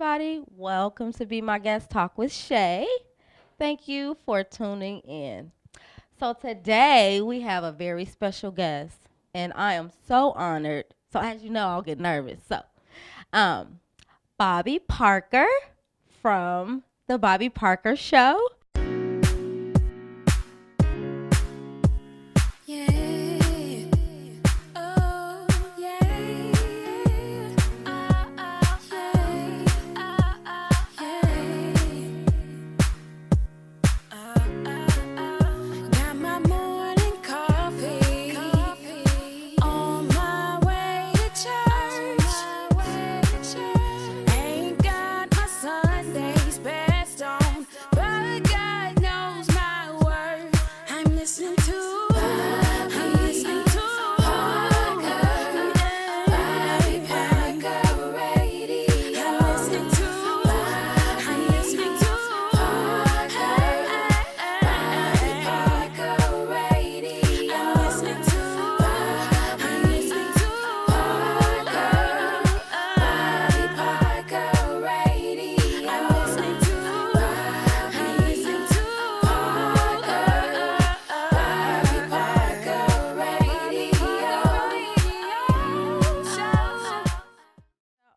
everybody. Welcome to Be My Guest Talk with Shay. Thank you for tuning in. So, today we have a very special guest, and I am so honored. So, as you know, I'll get nervous. Um, Bobby Parker from The Bobby Parker Show. Yeah. Oh, yeah. Got my morning coffee. On my way to church. Ain't got my Sunday's best on, but God knows my word. I'm listening to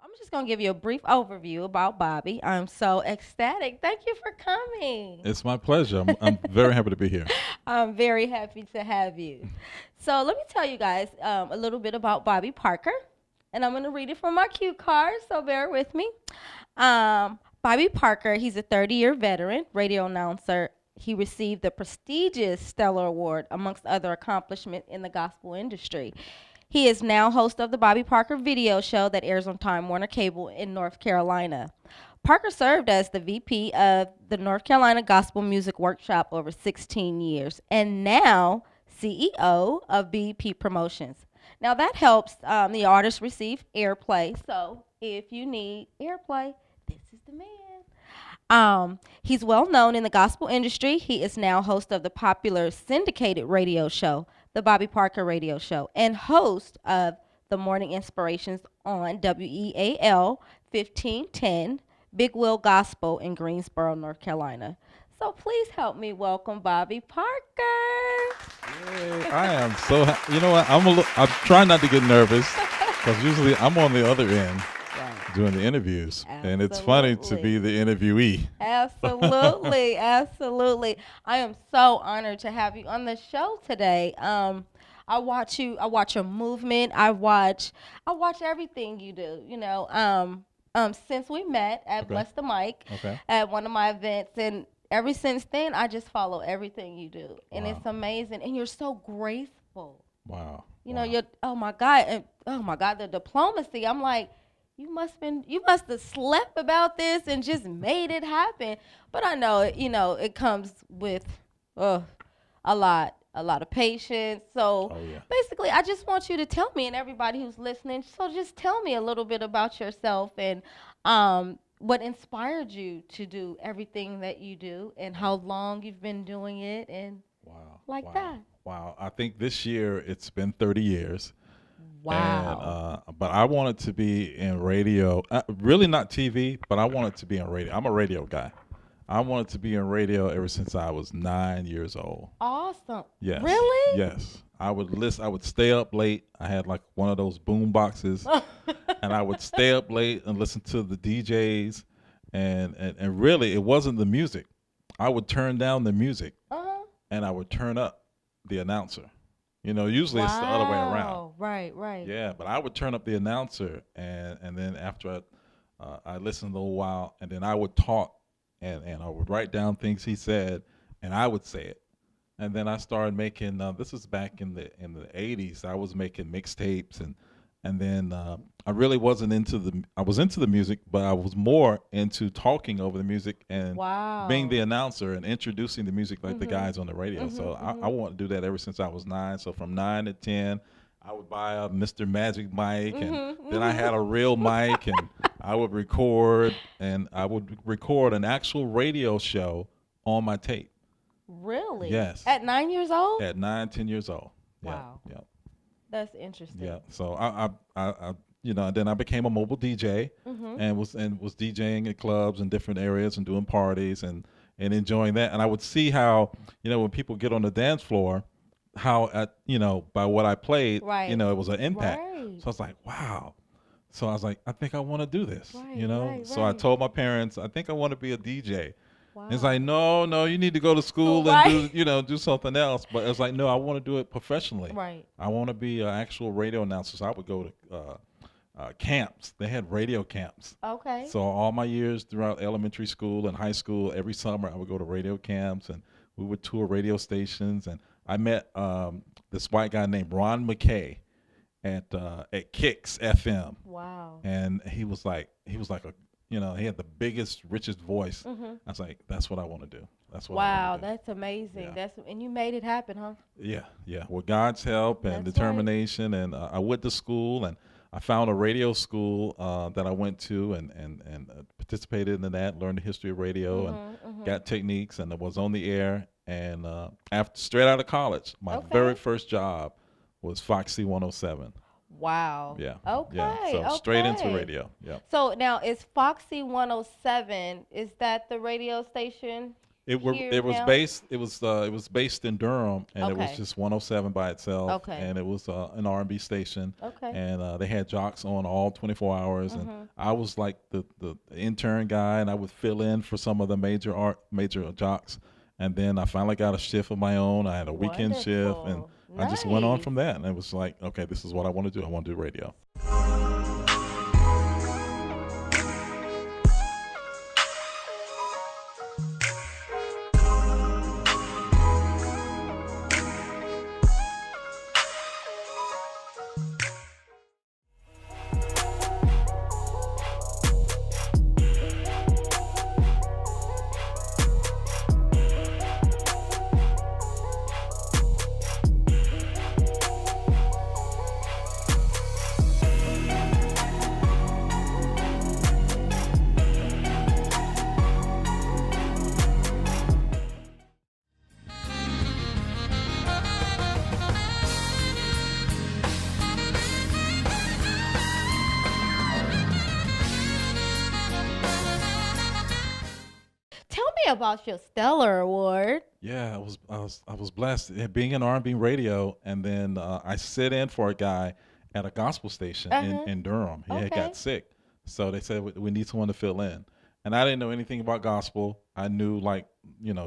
I'm just going to give you a brief overview about Bobby. I'm so ecstatic. Thank you for coming. It's my pleasure. I'm very happy to be here. I'm very happy to have you. So let me tell you guys a little bit about Bobby Parker, and I'm going to read it from my cue card, so bear with me. Bobby Parker, he's a 30-year veteran, radio announcer. He received the prestigious Stellar Award, amongst other accomplishments in the gospel industry. He is now host of the Bobby Parker video show that airs on Time Warner Cable in North Carolina. Parker served as the VP of the North Carolina Gospel Music Workshop over 16 years, and now CEO of BP Promotions. Now that helps the artists receive airplay. So if you need airplay, this is the man. He's well known in the gospel industry. He is now host of the popular syndicated radio show, the Bobby Parker Radio Show, and host of the Morning Inspirations on WEAL 1510, Big Wheel Gospel in Greensboro, North Carolina. So please help me welcome Bobby Parker. Yay, I am so you know what? I'm trying not to get nervous because usually I'm on the other end doing the interviews, and it's funny to be the interviewee. Absolutely, absolutely. I am so honored to have you on the show today. I watch you. I watch your movement. I watch everything you do. Since we met at Okay. Bless the Mic Okay. at one of my events, and ever since then, I just follow everything you do, and Wow. it's amazing. And you're so graceful. Wow. You know, Wow. you're oh my God, the diplomacy. I'm like, you must have slept about this and just made it happen. But I know, it comes with a lot of patience. So Oh yeah. basically, I just want you to tell me and everybody who's listening. So just tell me a little bit about yourself and what inspired you to do everything that you do and how long you've been doing it and Wow. like wow. that. Wow. I think this year it's been 30 years. Wow. But I wanted to be in radio, really not TV, but I wanted to be in radio. I'm a radio guy. I wanted to be in radio ever since I was 9 years old. Awesome. Yes. Really? Yes. I would listen. I would stay up late. I had like one of those boom boxes, and I would stay up late and listen to the DJs, and really it wasn't the music. I would turn down the music, Uh-huh. and I would turn up the announcer. Usually it's the other way around. Wow. Right. Yeah, but I would turn up the announcer, and then after I listened a little while, and then I would talk, and I would write down things he said, and I would say it. And then I started making. This is back in the '80s. I was making mixtapes, and then I really wasn't into the. I was into the music, but I was more into talking over the music and Wow. being the announcer and introducing the music like the Mhm. guys on the radio. So I wanted to do that ever since I was 9. So from 9 to 10, I would buy a Mr. Magic mic, and then I had a real mic, and I would record, and I would record an actual radio show on my tape. Really? Yes. At 9 years old? At 9, 10 years old. Yeah, Wow. Yeah. That's interesting. Yeah. So I then I became a mobile DJ and was DJing at clubs in different areas and doing parties and enjoying that. And I would see how, when people get on the dance floor, how by what I played, Right. it was an impact. Right. So I was like, wow. So I was like, I think I want to do this, Right, right, So I right. told my parents, I think I want to be a DJ. Wow. It's like, no, you need to go to school Right. and do something else. But it's like, no, I want to do it professionally. Right. I want to be an actual radio announcer. So I would go to camps. They had radio camps. Okay. So all my years throughout elementary school and high school, every summer I would go to radio camps and we would tour radio stations. And I met this white guy named Ron McKay at Kicks FM. Wow. And he was like a, he had the biggest, richest voice. I was like, that's what I want to do. That's what I Wow, want to do. that's amazing. Yeah. And you made it happen, huh? Yeah. With God's help and That's right. determination, and I went to school and I found a radio school that I went to and participated in that, learned the history of radio and got techniques, and I was on the air. And straight out of college, my Okay. very first job was Foxy 107. Wow. Yeah. Okay. Yeah. So straight into okay. radio. Yeah. So now is Foxy 107, is that the radio station? It was now? based in Durham, and it was Okay. just 107 by itself. Okay. And it was an R&B station. Okay. And they had jocks on all 24 hours, and I was like the intern guy, and I would fill in for some of the major jocks. And then I finally got a shift of my own. I had a weekend shift, and Wonderful. I just went on Nice. from that. And it was like, okay, this is what I want to do. I want to do radio. Tell me about your Stellar Award. Yeah, I was blessed being in R&B radio, and then I sit in for a guy at a gospel station in Durham. He had Okay. got sick, so they said we need someone to fill in. And I didn't know anything about gospel. I knew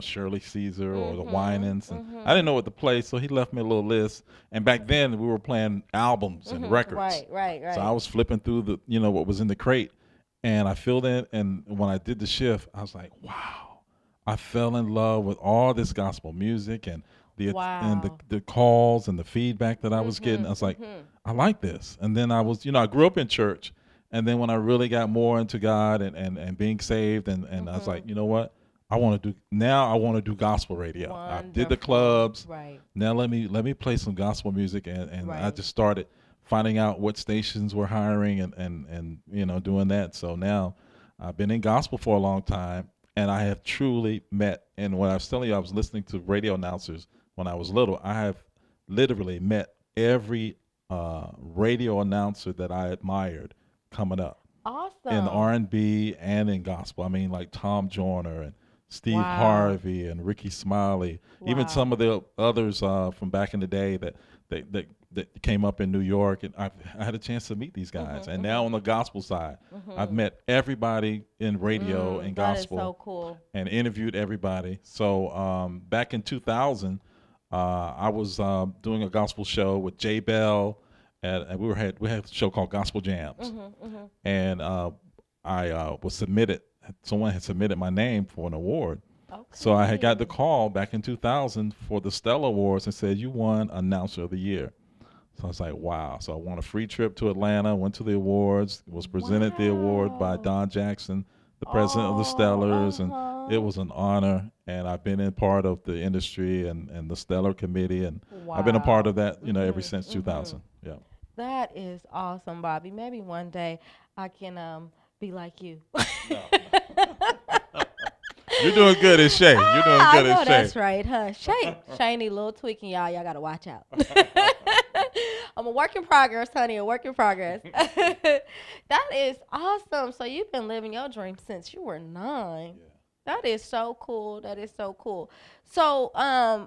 Shirley Caesar or the Winans, and I didn't know what to play. So he left me a little list. And back then we were playing albums and records. Right. So I was flipping through what was in the crate, and I filled in. And when I did the shift, I was like, wow, I fell in love with all this gospel music and the calls and the feedback that I was getting. I was like, I like this. And then I was, I grew up in church, and then when I really got more into God and being saved, and I was like, you know what? I want to do gospel radio. I did the Wonderful. clubs. Right. Now let me play some gospel music, and I Right. just started finding out what stations were hiring and doing that. So now I've been in gospel for a long time, and I have truly met, and when I was telling you I was listening to radio announcers when I was little, I have literally met every radio announcer that I admired coming up Awesome. in R&B and in gospel. I mean, like Tom Joyner and Steve Wow. Harvey and Ricky Smiley, even Wow. some of the others from back in the day that came up in New York. And I had a chance to meet these guys. And now on the gospel side, I've met everybody in radio and gospel. That is so cool. And interviewed everybody. So back in 2000, I was doing a gospel show with Jay Bell, and we had a show called Gospel Jams, and I was submitted. Someone had submitted my name for an award, so I had got the call back in 2000 for the Stellar Awards and said, "You won Announcer of the Year." So I was like, "Wow!" So I won a free trip to Atlanta, went to the awards, was presented the award by Don Jackson, the president of the Stellars, and it was an honor. And I've been in part of the industry and the Stellar Committee, and I've been a part of that, ever since 2000. Yeah. That is awesome, Bobby. Maybe one day I can be like you. You're doing good as Shay. You're doing I good know as Shay. that's right, huh? Shay need a little tweaking, y'all. Y'all gotta watch out. I'm a work in progress, honey. A work in progress. That is awesome. So you've been living your dream since you were 9. Yeah. That is so cool. That is so cool. So,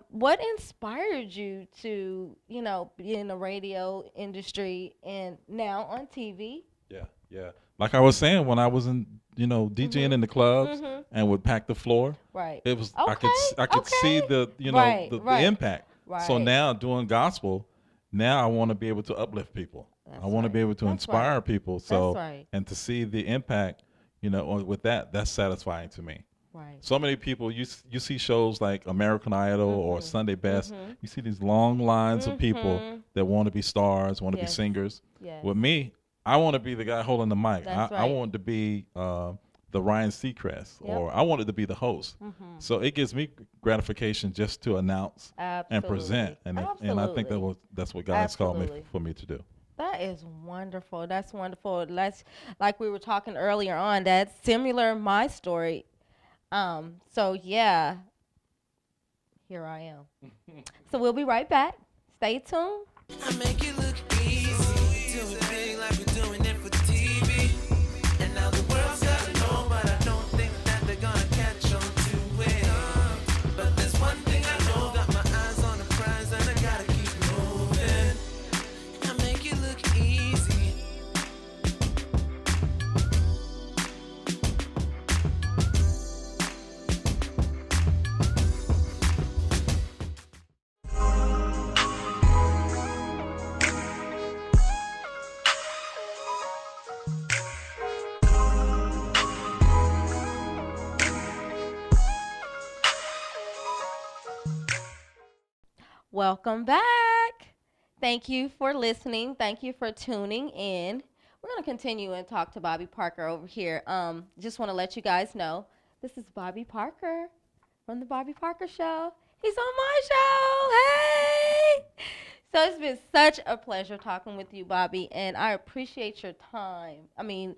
what inspired you to, be in the radio industry and now on TV? Yeah, yeah. Like I was saying, when I was in, DJing in the clubs Mhm. and would pack the floor, Right. it was Okay. I could see Okay. the Right. the Right. impact. So Right. now doing gospel, now I want to be able to uplift people. That's I want to right. be able to That's inspire right. people. That's So right. and to see the impact, with that's satisfying to me. Right. So many people you see shows like American Idol or Sunday Best. You see these long lines of people Mhm. that want to be stars, want to be Yes. singers. Yes. With me, I want to be the guy holding the mic. That's I right. want to be the Ryan Seacrest, Yep. or I wanted to be the host. So it gives me gratification just to announce and present, Absolutely. and I think that's what God's called me Absolutely. for me to do. That is wonderful. That's wonderful. That's like we were talking earlier on. That's similar my story. So yeah, here I am. So we'll be right back. Stay tuned. I make it look easy, do it big like we're doing it for TV. And now the world's gotta know, but I don't think that they're gonna catch on to it. But there's one thing I know, got my eyes on the prize and I gotta keep moving. I make it look easy. Welcome back. Thank you for listening. Thank you for tuning in. We're going to continue and talk to Bobby Parker over here. Just want to let you guys know this is Bobby Parker from the Bobby Parker Show. He's on my show. Hey! So it's been such a pleasure talking with you, Bobby, and I appreciate your time. I mean,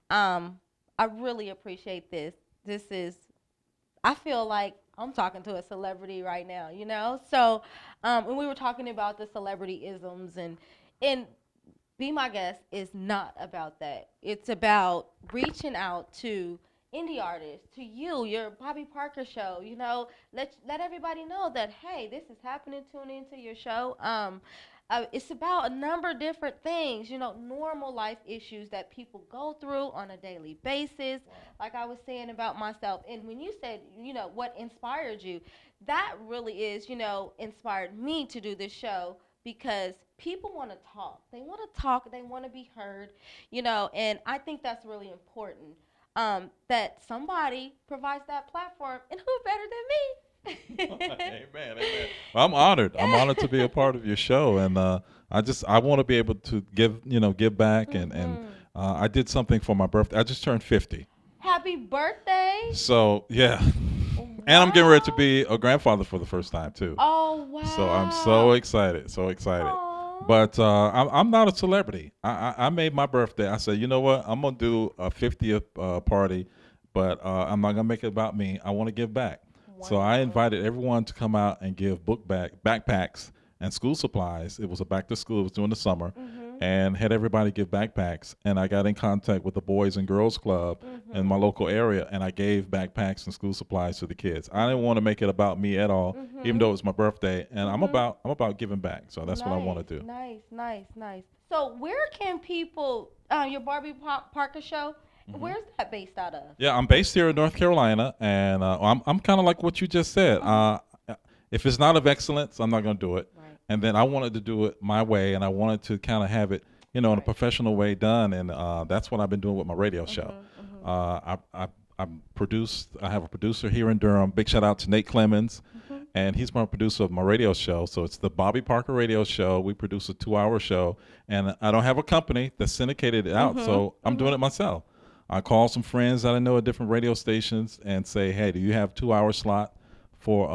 I really appreciate this. I feel like I'm talking to a celebrity right now, So when we were talking about the celebrity isms and Be My Guest is not about that. It's about reaching out to indie artists, to your Bobby Parker show, let everybody know that, hey, this is happening, tune into your show. It's about a number of different things, normal life issues that people go through on a daily basis. Like I was saying about myself. And when you said, what inspired you, that really is, inspired me to do this show because people want to talk. They want to talk. They want to be heard, and I think that's really important, that somebody provides that platform. And who better than me? Amen, amen. Well, I'm honored. I'm honored to be a part of your show, and I want to be able to give back, and I did something for my birthday. I just turned 50. Happy birthday! So yeah, and I'm getting ready to be a grandfather for the first time too. Oh wow! So I'm so excited, so excited. Aw. But I'm not a celebrity. I made my birthday. I said, you know what? I'm gonna do a 50th party, but I'm not gonna make it about me. I want to give back. So I invited everyone to come out and give backpacks and school supplies. It was a back to school. It was during the summer, and had everybody give backpacks. And I got in contact with the Boys and Girls Club in my local area, and I gave backpacks and school supplies to the kids. I didn't want to make it about me at all, even though it was my birthday. And I'm about giving back. So that's what I want to do. Nice. So where can people your Barbie Parker show? Where's that based out of? Yeah, I'm based here in North Carolina, and I'm kind of like what you just said. If it's not of excellence, I'm not going to do it. Right. And then I wanted to do it my way, and I wanted to kind of have it, in a professional way done, and that's what I've been doing with my radio show. I have a producer here in Durham. Big shout out to Nate Clemens, and he's my producer of my radio show. So it's the Bobby Parker Radio Show. We produce a 2-hour show, and I don't have a company that syndicated it out, so I'm doing it myself. I call some friends that I know at different radio stations and say, hey, do you have 2-hour slot for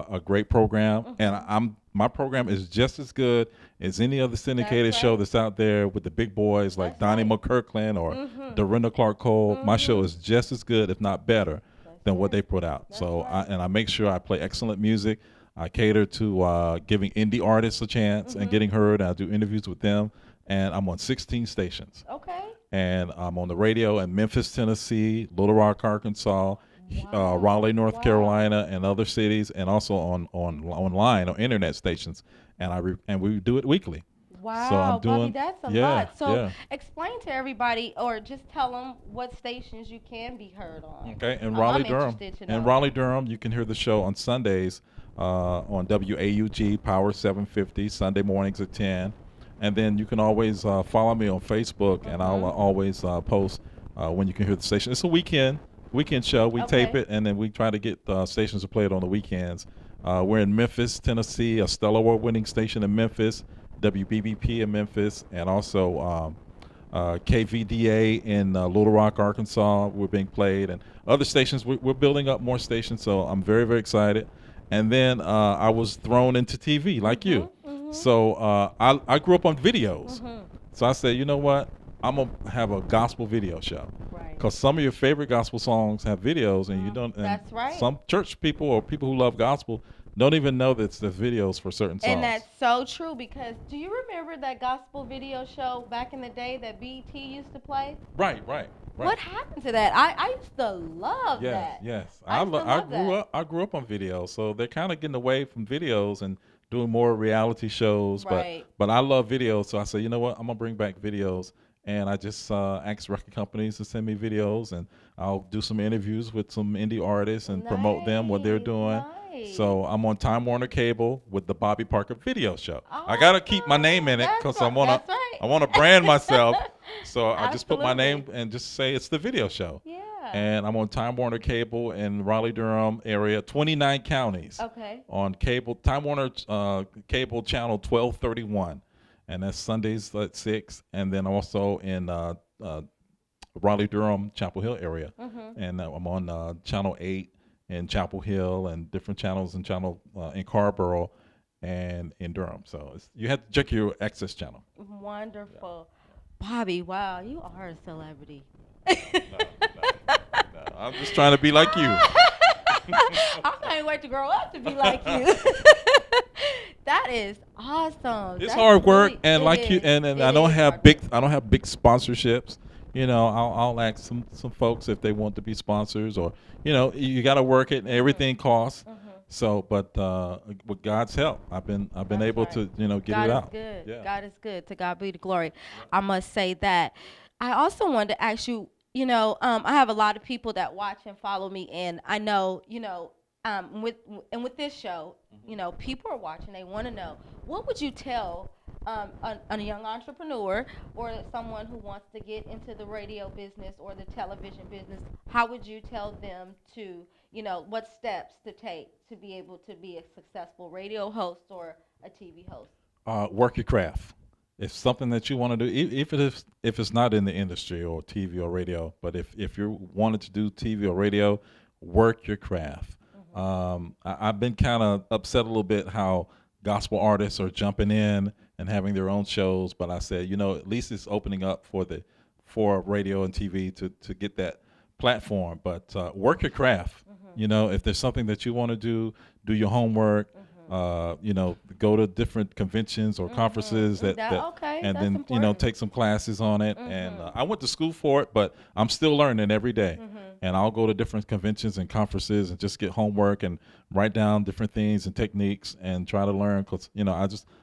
a great program? And my program is just as good as any other syndicated show that's out there with the big boys like Donnie McKirkland or Dorinda Clark Cole. My show is just as good, if not better, than what they put out. So I make sure I play excellent music. I cater to giving indie artists a chance and getting heard. I do interviews with them, and I'm on 16 stations. Okay. And I'm on the radio in Memphis, Tennessee, Little Rock, Arkansas, Raleigh, North Carolina, and other cities, and also on online on internet stations. And we do it weekly. Wow, So I'm doing, Bobby, that's a yeah, lot. So yeah. explain to everybody, or just tell them what stations you can be heard on. Okay, in I'm Raleigh, Durham. interested to In know. Raleigh, Durham, you can hear the show on Sundays on WAUG Power 750, Sunday mornings at 10. And then you can always follow me on Facebook, and I'll always post when you can hear the station. It's a weekend show. We tape it, and then we try to get stations to play it on the weekends. We're in Memphis, Tennessee, a Stellar Award-winning station in Memphis, WBBP in Memphis, and also KVDA in Little Rock, Arkansas. We're being played, and other stations. We're building up more stations, so I'm very, very excited. And then I was thrown into TV like you. So I grew up on videos. So I said, you know what? I'm going to have a gospel video show. Right. Because some of your favorite gospel songs have videos, and you don't. And That's right. Some church people or people who love gospel don't even know that there's videos for certain songs. And that's so true, because do you remember that gospel video show back in the day that BET used to play? Right. What happened to that? I used to love that. Yes. I used to love that. I grew up on videos, so they're kind of getting away from videos and doing more reality shows. Right. But I love videos, so I said, you know what? I'm gonna bring back videos, and I just asked record companies to send me videos, and I'll do some interviews with some indie artists and promote them, what they're doing. Nice. So I'm on Time Warner Cable with the Bobby Parker Video Show. I gotta keep my name in it because I wanna brand myself. So I just put my name and just say it's the video show. Yeah. And I'm on Time Warner Cable in Raleigh, Durham area, 29 counties. Okay. On cable, Time Warner Cable channel 1231, and that's Sundays at 6. And then also in Raleigh, Durham, Chapel Hill area, and I'm on channel 8 in Chapel Hill, and different channels in in Carborough and in Durham. So you have to check your access channel. Wonderful. Bobby, wow, you are a celebrity. No, I'm just trying to be like you. I can't wait to grow up to be like you. That is awesome. It's That's hard work, really- and it like you, is. and It I don't is have hard big, work. I don't have big sponsorships. You know, I'll ask some folks if they want to be sponsors, or you got to work it, and everything costs. So, but with God's help, I've been That's able right. to get God it out. is good. Yeah. God is good. To God be the glory. I must say that. I also wanted to ask you. I have a lot of people that watch and follow me, and I know, with this show, people are watching. They want to know, what would you tell a young entrepreneur or someone who wants to get into the radio business or the television business? How would you tell them to, what steps to take to be able to be a successful radio host or a TV host? Work your craft. It's something that you want to do, if it's not in the industry or TV or radio, but if you wanted to do TV or radio, work your craft. I've been kind of upset a little bit how gospel artists are jumping in and having their own shows, but I said, at least it's opening up for radio and TV to get that platform. But work your craft. If there's something that you want to do your homework. Go to different conventions or conferences and that's then important. take some classes on it. And I went to school for it, but I'm still learning every day. And I'll go to different conventions and conferences and just get homework and write down different things and techniques and try to learn, because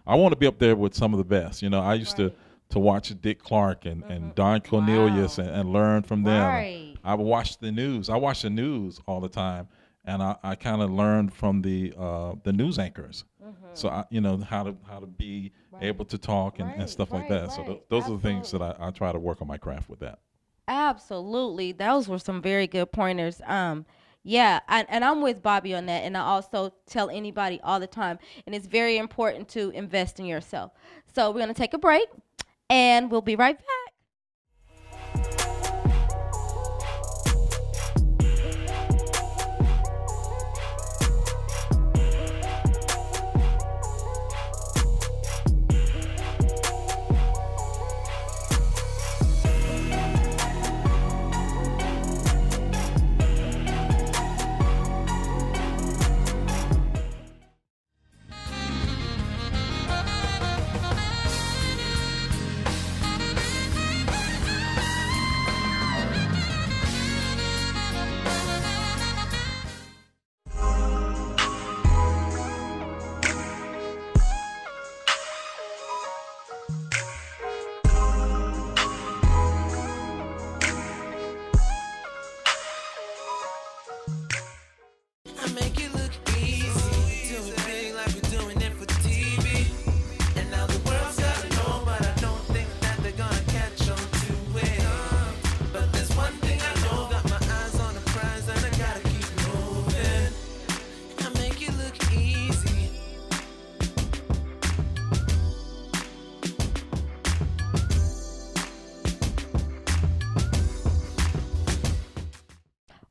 I want to be up there with some of the best. I used to watch Dick Clark and Don Cornelius and learn from them. Right. I watch the news. I watch the news all the time. And I kind of learned from the news anchors, so how to be able to talk and stuff like that. So those are the things that I try to work on my craft with that. Absolutely, those were some very good pointers. And I'm with Bobby on that. And I also tell anybody all the time, and it's very important to invest in yourself. So we're gonna take a break, and we'll be right back.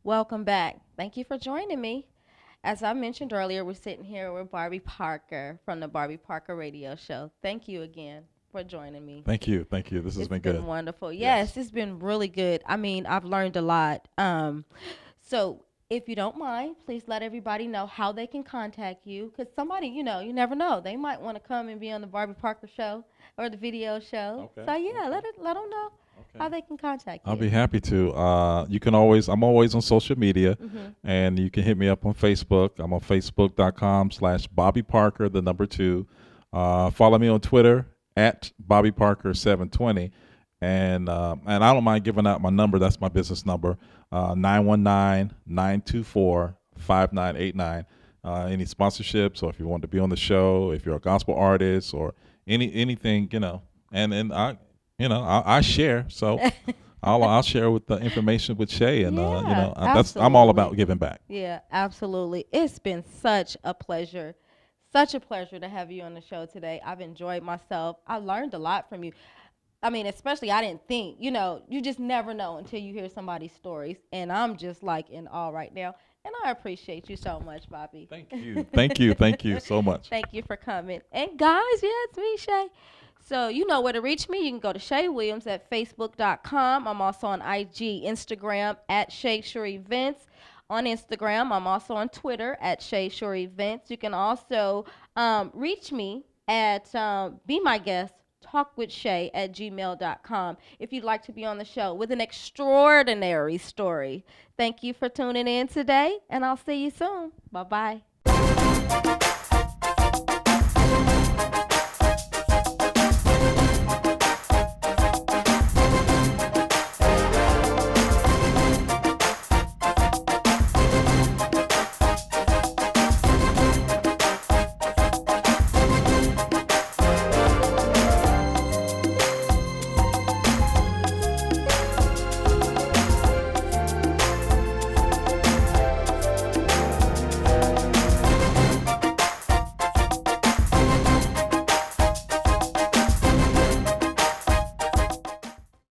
Welcome back. Thank you for joining me. As I mentioned earlier, we're sitting here with Barbie Parker from the Barbie Parker Radio Show. Thank you again for joining me. Thank you. Thank you. This has It's been been good. wonderful. Yes. Yes, it's been really good. I mean, I've learned a lot. So if you don't mind, please let everybody know how they can contact you. Because somebody, you never know. They might want to come and be on the Barbie Parker show or the video show. Okay, So yeah, okay. let them know how they can contact you. I'll be happy to. You can always, I'm always on social media, and you can hit me up on Facebook. I'm on facebook.com/Bobby Parker, the number 2. Follow me on Twitter at Bobby Parker 720. And I don't mind giving out my number. That's my business number, 919-924-5989. Any sponsorships, or if you want to be on the show, if you're a gospel artist, or anything, and I share. So I'll share with the information with Shay, and Yeah, I'm all absolutely. about giving back. Yeah, absolutely. It's been such a pleasure. Such a pleasure to have you on the show today. I've enjoyed myself. I learned a lot from you. I mean, especially I didn't think, you just never know until you hear somebody's stories. And I'm just like in awe right now. And I appreciate you so much, Bobby. Thank you. Thank you. Thank you so much. Thank you for coming. And guys, yeah, it's me, Shay. So you know where to reach me. You can go to Shay Williams at Facebook.com. I'm also on IG, Instagram at Shay Sure Events. On Instagram, I'm also on Twitter at Shay Sure Events. You can also reach me at Be My Guest, talkwithshay@gmail.com if you'd like to be on the show with an extraordinary story. Thank you for tuning in today, and I'll see you soon. Bye-bye.